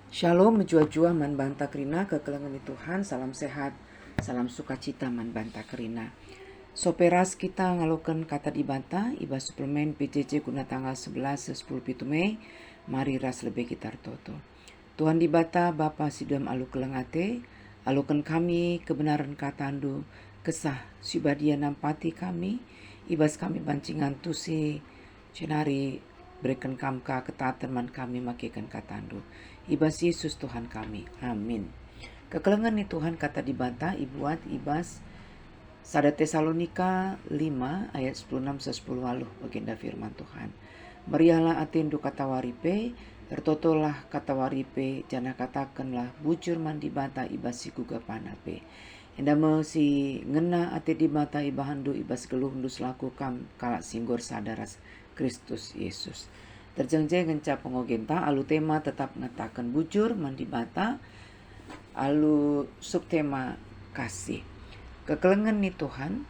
Shalom, menjua-jua man banta kerina kekelengan Tuhan, salam sehat, salam sukacita man banta kerina. Soperas kita ngalokan kata di banta, iba suplemen PJJ guna tanggal 11 10 Mei, mari ras lebih kita toto. Tuhan di bata Bapa sidem alu kelengate, alukan kami kebenaran katandu, kesah sibadia nampati kami, ibas kami bancingan tusi, cenari berikan kamka ketatan man kami makikan katandu. Ibas Yesus Tuhan kami. Amin. Kekelengan ni Tuhan kata dibantah ibuat ibas Sada Tesalonika 5 ayat 16 10 aluh baginda firman Tuhan. Meriahlah atindu kata waripe, tertotolah kata waripe, jana katakanlah bujur man dibantah ibas si guga panape. Endama si ngena ate dibantah ibahandu ibas geluh ndus laku kam kalak singgor sadaras Kristus Yesus. Terjengjeng ngenca pengogenta alu tema tetap ngatakan bujur mandi bata alu subtema kasih. Kekelengan nih Tuhan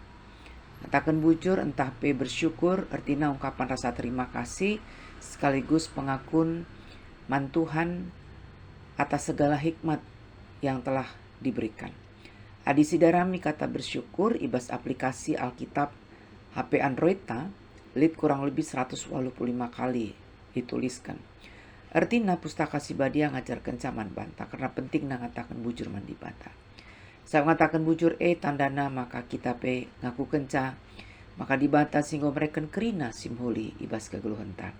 ngatakan bujur entah pe bersyukur artinya ungkapan rasa terima kasih sekaligus pengakun man Tuhan atas segala hikmat yang telah diberikan. Adi sidarami kata bersyukur ibas aplikasi Alkitab HP Android lid kurang lebih 185 kali dituliskan. Artinya pustaka sibadia ngajar kencaman banta karena penting ngatakan bujur mandi banta. Saya mengatakan bujur tandana maka kita pe ngaku kenca maka dibanta singgo mereka kerina simhuli ibas kegeluhan ta.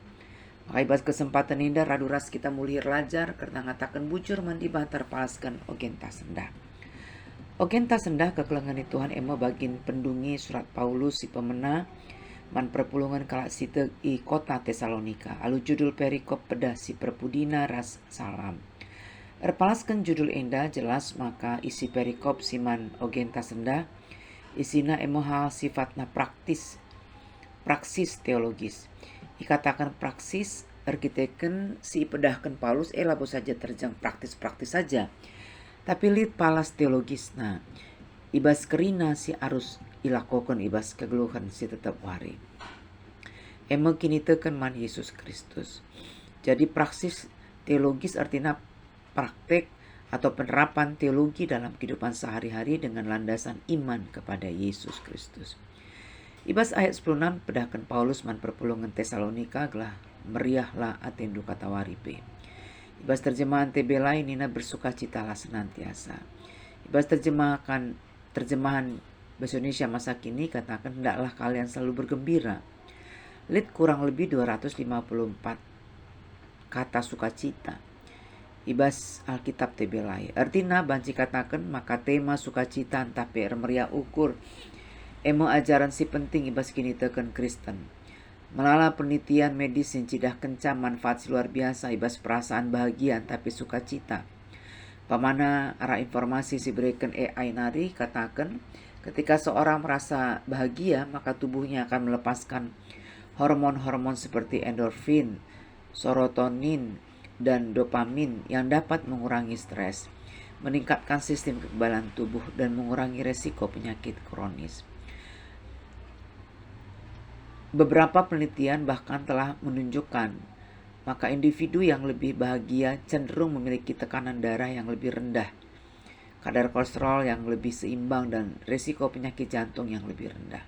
Maka ibas kesempatan indah raduras kita mulir lajar karena ngatakan bujur mandi banta palaskan ogenta sendah. Ogenta sendah kekelengan Tuhan emo bagin pendungi surat Paulus si pemena man perpulungan kalak site i kota Tesalonika. Alu judul perikop pedah si perpudina ras salam. Erpalaskan judul endah jelas maka isi perikop siman ogenta sendah. Isina emo hal sifatna praksis teologis. Ikatakan praksis erkiteken si pedahkan Paulus labo saja terjang praktis saja. Tapi lid palas teologis ibas kerina si arus ilakokon ibas kegeluhan si tetap wari. Emang kini tekan man Yesus Kristus. Jadi praksis teologis artinya praktek atau penerapan teologi dalam kehidupan sehari-hari dengan landasan iman kepada Yesus Kristus. Ibas ayat 16 pedahkan Paulus man perpulungan Tesalonika gelah meriahlah atendu kata waripe. Ibas terjemahan TB lain nina bersukacitalah senantiasa. Ibas terjemahan bahasa Indonesia masa kini katakan hendaklah kalian selalu bergembira. Lid kurang lebih 254 kata sukacita. Ibas Alkitab tebelai. Artinya banci katakan maka tema sukacita entah PR meriah ukur. Emo ajaran si penting ibas kini teken Kristen. Melala penelitian medis yang cidah kencang manfaat luar biasa ibas perasaan bahagia tapi sukacita. Pamana arah informasi si berikan AI nari katakan ketika seorang merasa bahagia, maka tubuhnya akan melepaskan hormon-hormon seperti endorfin, serotonin, dan dopamin yang dapat mengurangi stres, meningkatkan sistem kekebalan tubuh, dan mengurangi resiko penyakit kronis. Beberapa penelitian bahkan telah menunjukkan maka individu yang lebih bahagia cenderung memiliki tekanan darah yang lebih rendah, kadar kolesterol yang lebih seimbang dan resiko penyakit jantung yang lebih rendah.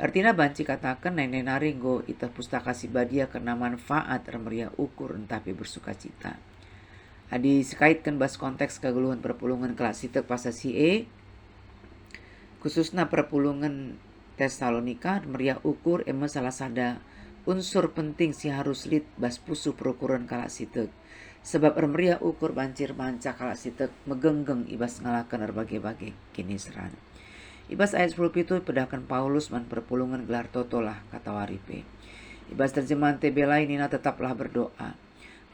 Artinya banci katakan nenek naringgo ita pustaka sibadia karena manfaat remeria ukur entapi bersuka cita. Adi sekaitkan bas konteks kegeluhan perpulungan kelas sitek pasal CE khususnya perpulungan Tesalonika remeria ukur ema salah sada unsur penting si harus lid bas pusu perukuran kalak sitek. Sebab remeria ukur bancir banca kalak sitek megenggeng ibas ngalakan berbagai-bagai kini seran. Ibas ayat 10 itu pedahkan Paulus man perpulungan gelar totolah kata waripe. Ibas terjemahan TB lain nina tetaplah berdoa.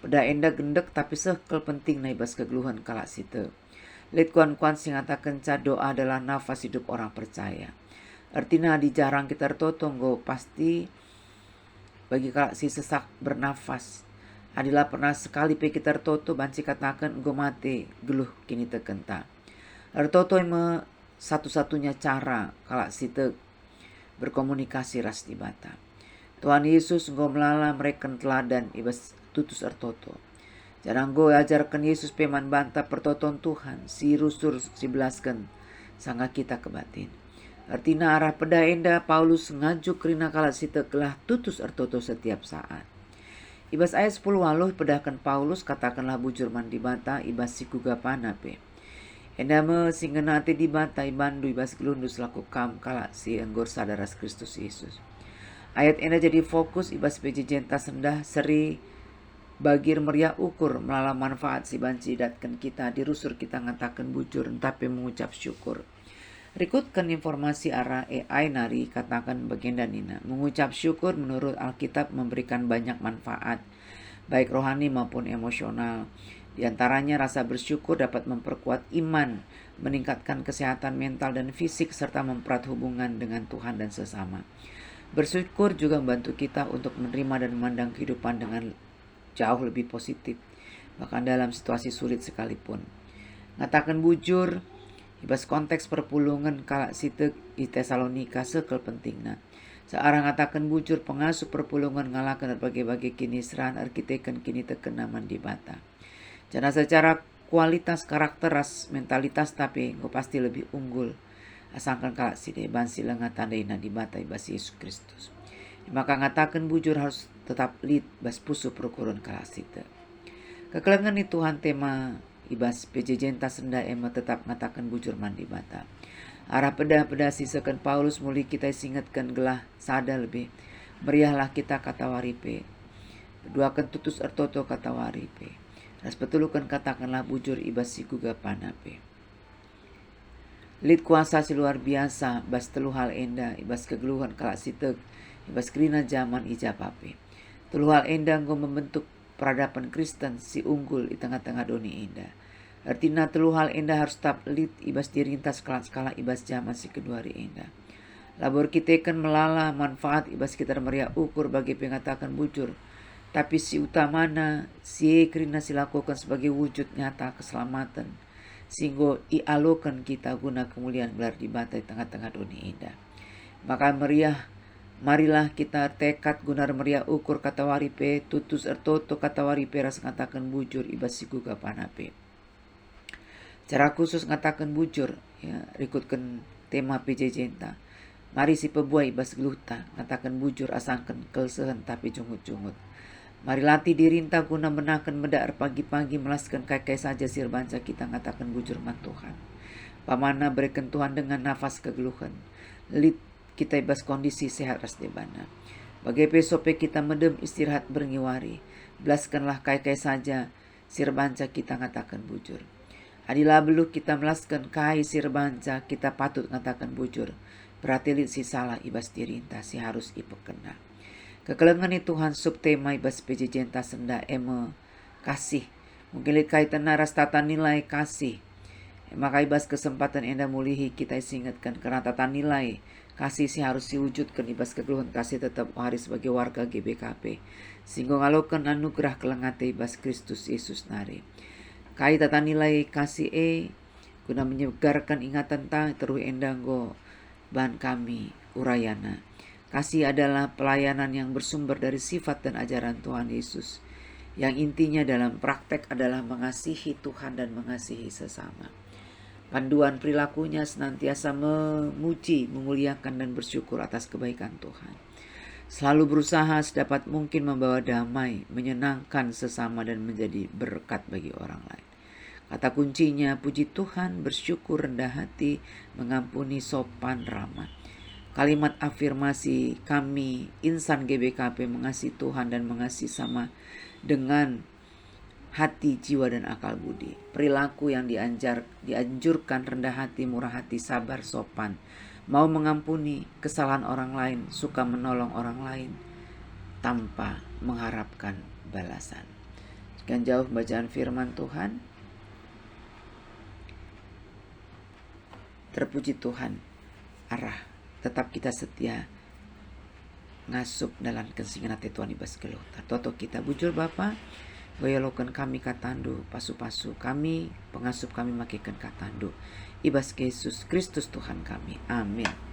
Pedah enda gendek tapi sekel penting na ibas kegeluhan kalak sitek. Lid kuan-kuan sing ngatakan doa adalah nafas hidup orang percaya. Artinya di jarang kita tertotonggo pasti bagi kalak si sesak bernafas. Adilah pernah sekali pe kita tertoto banci katakan go mate geluh kini tekenta. Tertoto eme satu-satunya cara kalak si berkomunikasi ras di bata. Tuhan Yesus go melala mereka teladan ibas tutus ertoto. Jarang go ajarkan Yesus peman banta pertoton Tuhan, si rusur si belaskan, sangga kita kebatin. Artina arah peda enda Paulus ngajuk rina kala sita kelah tutus ertoto setiap saat. Ibas ayat 10 waluh pedahkan Paulus katakanlah bujur man dibanta ibas sikuga panape. Enda me singena ate dibanta ibandu ibas gelundus laku kam kala si enggor sadaras Kristus Yesus. Ayat enda jadi fokus ibas pejejenta sendah seri bagir meriah ukur melala manfaat si banci datkan kita dirusur kita ngatakan bujur tapi mengucap syukur. Rikutkan informasi arah AI nari katakan bagian danina. Mengucap syukur menurut Alkitab memberikan banyak manfaat baik rohani maupun emosional. Di antaranya rasa bersyukur dapat memperkuat iman, meningkatkan kesehatan mental dan fisik serta mempererat hubungan dengan Tuhan dan sesama. Bersyukur juga membantu kita untuk menerima dan memandang kehidupan dengan jauh lebih positif, bahkan dalam situasi sulit sekalipun. Ngatakan bujur, ibas konteks perpulungan kala sitek di Tesalonika sekel pentingna. Searang ngatakan bujur pengasuh perpulungan ngalakan berbagai-bagai kini seran arkiteken kini teken naman di bata. Jangan secara kualitas karakter ras mentalitas tapi nggak pasti lebih unggul. Asangkan kala si deban sila ngatandaina di bata ibas Yesus Kristus. Maka ngatakan bujur harus tetap lid bas pusu perkurun kala sita. Kekelengan ni Tuhan tema ibas pejejenta senda ema tetap ngatakan bujur mandi bata. Arah peda sisakan Paulus muli kita singatkan gelah sada lebih. Meriahlah kita kata waripe. Berduakan tutus ertoto kata waripe. Ras petulukan katakanlah bujur ibas sikuga panape. Lid kuasa si luar biasa bas telu hal enda ibas kegeluhan kala sitek ibas krina zaman ijapape. Telu hal enda nggo membentuk peradaban Kristen si unggul di tengah-tengah doni enda. Artinya telu hal enda harus tetap lid ibas dirintas skala ibas zaman si kedua ri enda. Labor kita kan melala manfaat ibas kita meriah ukur bagi pengatakan bujur. Tapi si utamana si krina silakukan sebagai wujud nyata keselamatan. Sehingga ialokan kita guna kemuliaan gelar di bata di tengah-tengah dunia indah. Maka marilah kita tekad guna meriah ukur kata waripe, tutus ertoto kata waripe ras ngatakan bujur ibas sikuga panape. Cara khusus ngatakan bujur, ya, rikutkan tema pejejenta. Mari si pebuai ibas geluta, ngatakan bujur asangkan kelsehen tapi jungut-jungut. Mari latih dirinta guna menakan medar pagi-pagi melaskan kai-kai saja sir banca kita ngatakan bujur man Tuhan. Pamana berikan Tuhan dengan nafas kegeluhan. Lid kita ibas kondisi sehat ras debana. Bagai pesope kita medem istirahat berngiwari. Belaskanlah kai-kai saja sir banca kita ngatakan bujur. Adilah belu kita melaskan kai sir banca kita patut ngatakan bujur. Berarti lid si salah ibas dirinta si harus ipekena. Kekelengan ni Tuhan subtema ibas pejejenta senda eme kasih. Mungkin lihat kaitan naras tata nilai kasih. Maka ibas kesempatan enda mulihi kita ingatkan karena tata nilai kasih si harus diwujudkan ibas kegeluhan kasih tetap hari sebagai warga GBKP. Sehingga ngalokan anugerah kelengate ibas Kristus Yesus nari. Kai tata nilai kasih guna menyegarkan ingatan ta teruh endanggo bahan kami urayana. Kasih adalah pelayanan yang bersumber dari sifat dan ajaran Tuhan Yesus. Yang intinya dalam praktek adalah mengasihi Tuhan dan mengasihi sesama. Panduan perilakunya senantiasa memuji, memuliakan dan bersyukur atas kebaikan Tuhan. Selalu berusaha sedapat mungkin membawa damai, menyenangkan sesama dan menjadi berkat bagi orang lain. Kata kuncinya puji Tuhan, bersyukur, rendah hati, mengampuni, sopan, ramah. Kalimat afirmasi kami insan GBKP mengasihi Tuhan dan mengasihi sama dengan hati, jiwa dan akal budi. Perilaku yang dianjurkan rendah hati, murah hati, sabar, sopan, mau mengampuni kesalahan orang lain, suka menolong orang lain tanpa mengharapkan balasan. Sekian jauh bacaan firman Tuhan. Terpuji Tuhan, arah tetap kita setia ngasup dalam kesingan hati Tuhan ibas geluta. Toto kita bujur Bapa, goyolokan kami katandu, pasu-pasu kami, pengasup kami makikan katandu. Ibas Yesus Kristus Tuhan kami. Amin.